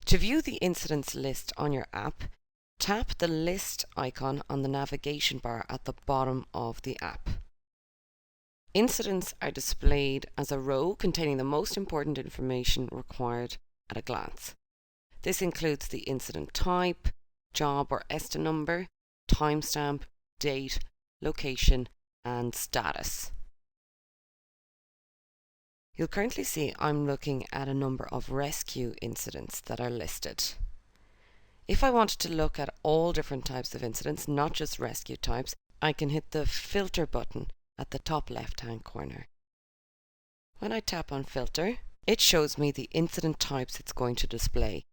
To view the incidents list on your app, tap the list icon on the navigation bar at the bottom of the app. Incidents are displayed as a row containing the most important information required at a glance. This includes the incident type, job or ESTA number, timestamp, date, location, and status. You'll currently see I'm looking at a number of rescue incidents that are listed. If I wanted to look at all different types of incidents, not just rescue types, I can hit the filter button at the top left-hand corner. When I tap on filter, it shows me the incident types it's going to display.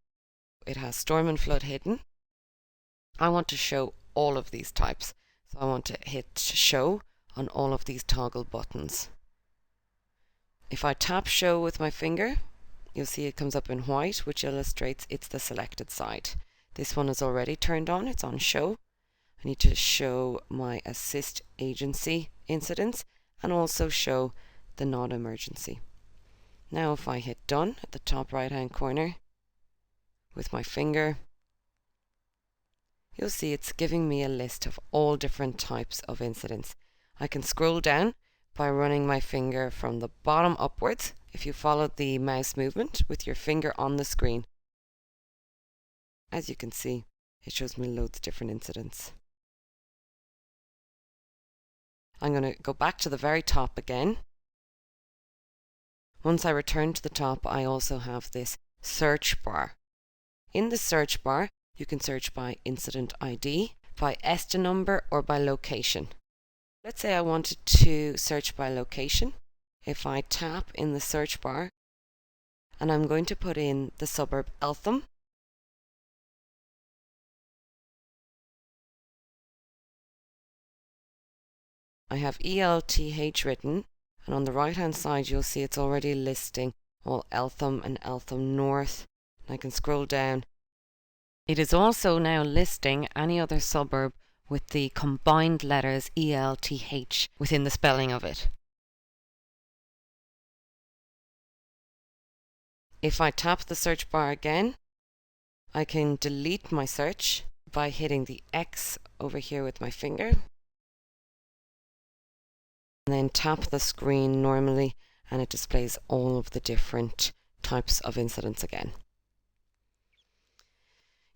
It has storm and flood hidden. I want to show all of these types, so I want to hit show on all of these toggle buttons. If I tap show with my finger, you'll see it comes up in white, which illustrates it's the selected side. This one is already turned on, it's on show. I need to show my assist agency incidents and also show the non-emergency. Now if I hit done at the top right hand corner with my finger, you'll see it's giving me a list of all different types of incidents. I can scroll down by running my finger from the bottom upwards if you follow the mouse movement with your finger on the screen. As you can see, it shows me loads of different incidents. I'm going to go back to the very top again. Once I return to the top, I also have this search bar. In the search bar, you can search by incident ID, by ESTA number, or by location. Let's say I wanted to search by location. If I tap in the search bar, and I'm going to put in the suburb Eltham, I have ELTH written, and on the right hand side you'll see it's already listing all Eltham and Eltham North. And I can scroll down. It is also now listing any other suburb with the combined letters ELTH within the spelling of it. If I tap the search bar again, I can delete my search by hitting the X over here with my finger. And then tap the screen normally and it displays all of the different types of incidents again.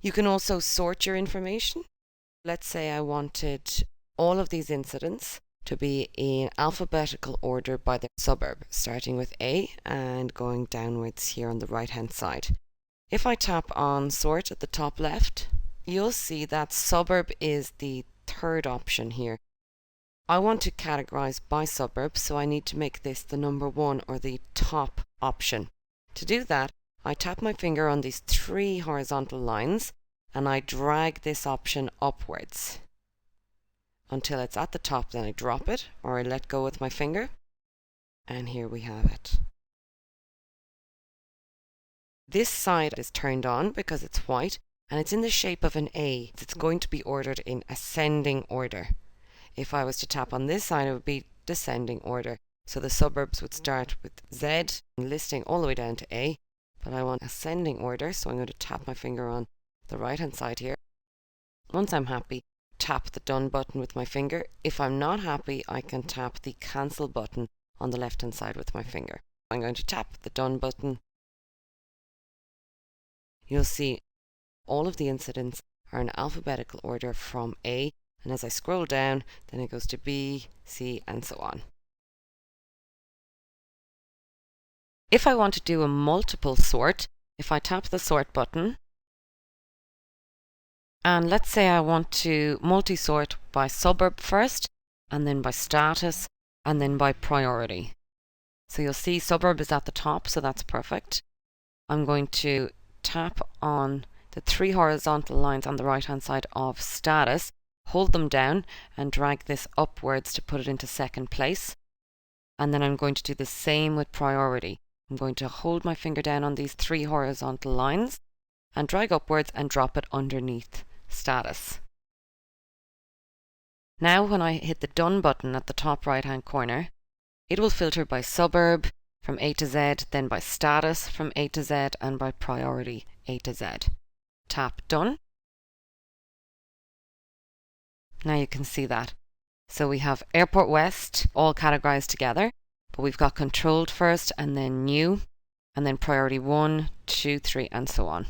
You can also sort your information. Let's say I wanted all of these incidents to be in alphabetical order by their suburb, starting with A and going downwards here on the right hand side. If I tap on sort at the top left, you'll see that suburb is the third option here. I want to categorize by suburb, so I need to make this the number one or the top option. To do that, I tap my finger on these three horizontal lines and I drag this option upwards until it's at the top. Then I drop it or I let go with my finger, and here we have it. This side is turned on because it's white and it's in the shape of an A. It's going to be ordered in ascending order. If I was to tap on this side, it would be descending order. So the suburbs would start with Z, listing all the way down to A, but I want ascending order, so I'm going to tap my finger on the right hand side here. Once I'm happy, tap the done button with my finger. If I'm not happy, I can tap the cancel button on the left hand side with my finger. I'm going to tap the done button. You'll see all of the incidents are in alphabetical order from A, and as I scroll down, then it goes to B, C, and so on. If I want to do a multiple sort, if I tap the sort button, and let's say I want to multi-sort by suburb first, and then by status, and then by priority. So you'll see suburb is at the top, so that's perfect. I'm going to tap on the three horizontal lines on the right hand side of status, hold them down and drag this upwards to put it into second place. And then I'm going to do the same with priority. I'm going to hold my finger down on these three horizontal lines and drag upwards and drop it underneath status. Now when I hit the done button at the top right hand corner, it will filter by suburb from A to Z, then by status from A to Z, and by priority A to Z. Tap Done. Now you can see that. So we have Airport West all categorized together, but we've got controlled first and then new, and then priority 1, 2, 3, and so on.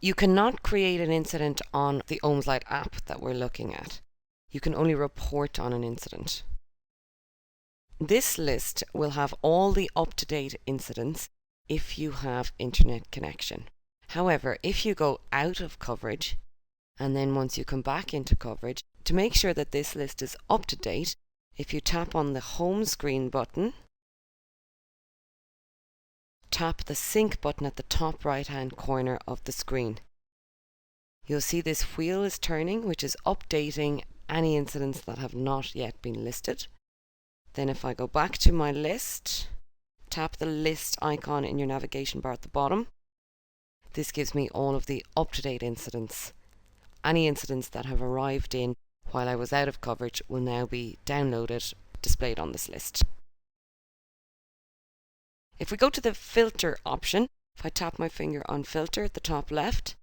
You cannot create an incident on the OIMS Lite app that we're looking at. You can only report on an incident. This list will have all the up-to-date incidents if you have internet connection. However, if you go out of coverage, and then once you come back into coverage, to make sure that this list is up to date, if you tap on the home screen button, tap the sync button at the top right hand corner of the screen. You'll see this wheel is turning, which is updating any incidents that have not yet been listed. Then if I go back to my list, tap the list icon in your navigation bar at the bottom. This gives me all of the up-to-date incidents. Any incidents that have arrived in while I was out of coverage will now be downloaded, displayed on this list. If we go to the filter option, if I tap my finger on filter at the top left,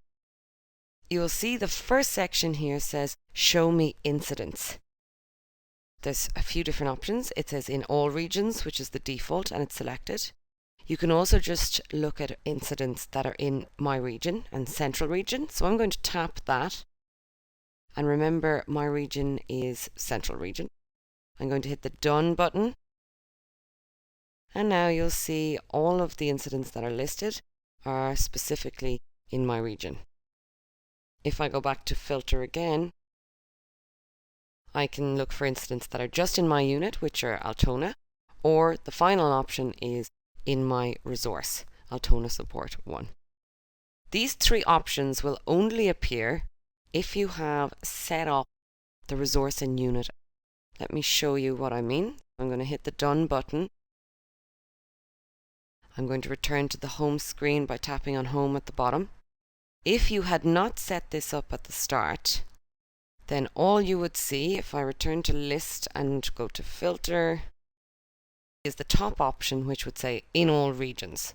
you'll see the first section here says show me incidents. There's a few different options. It says in all regions, which is the default, and it's selected. You can also just look at incidents that are in my region and central region. So I'm going to tap that. And remember, my region is central region. I'm going to hit the done button. And now you'll see all of the incidents that are listed are specifically in my region. If I go back to filter again, I can look for incidents that are just in my unit, which are Altona, or the final option is in my resource, Altona Support 1. These three options will only appear if you have set up the resource and unit. Let me show you what I mean. I'm going to hit the done button. I'm going to return to the home screen by tapping on home at the bottom. If you had not set this up at the start, then all you would see, if I return to list and go to filter, is the top option which would say in all regions.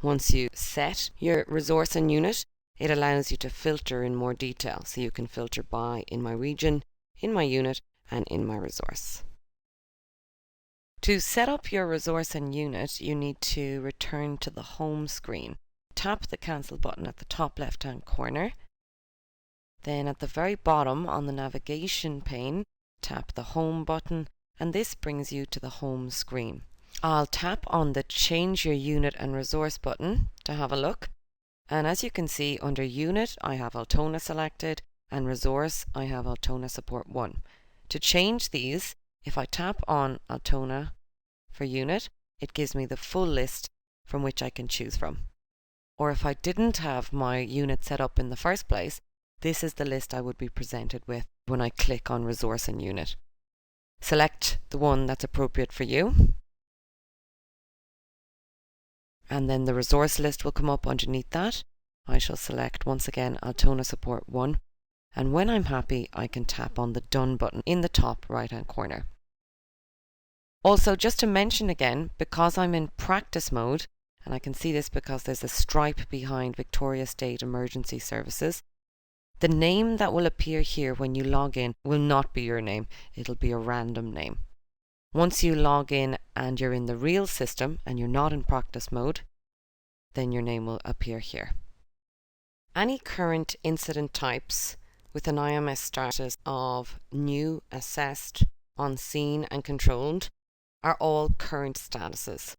Once you set your resource and unit, it allows you to filter in more detail. So you can filter by in my region, in my unit, and in my resource. To set up your resource and unit, you need to return to the home screen. Tap the cancel button at the top left hand corner. Then at the very bottom on the navigation pane, tap the home button, and this brings you to the home screen. I'll tap on the change your unit and resource button to have a look. And as you can see, under unit I have Altona selected, and resource I have Altona Support 1. To change these, if I tap on Altona for unit, it gives me the full list from which I can choose from. Or if I didn't have my unit set up in the first place, this is the list I would be presented with when I click on resource and unit. Select the one that's appropriate for you, and then the resource list will come up underneath that. I shall select once again Altona Support 1, and when I'm happy I can tap on the done button in the top right hand corner. Also, just to mention again, because I'm in practice mode, and I can see this because there's a stripe behind Victoria State Emergency Services, the name that will appear here when you log in will not be your name, it'll be a random name. Once you log in and you're in the real system and you're not in practice mode, then your name will appear here. Any current incident types with an IMS status of new, assessed, on scene and controlled are all current statuses.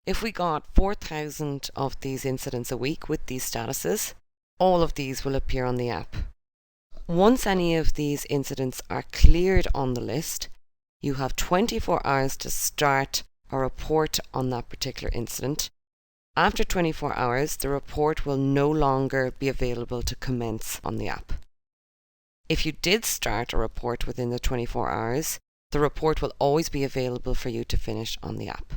If we got 4,000 of these incidents a week with these statuses, all of these will appear on the app. Once any of these incidents are cleared on the list, you have 24 hours to start a report on that particular incident. After 24 hours, the report will no longer be available to commence on the app. If you did start a report within the 24 hours, the report will always be available for you to finish on the app.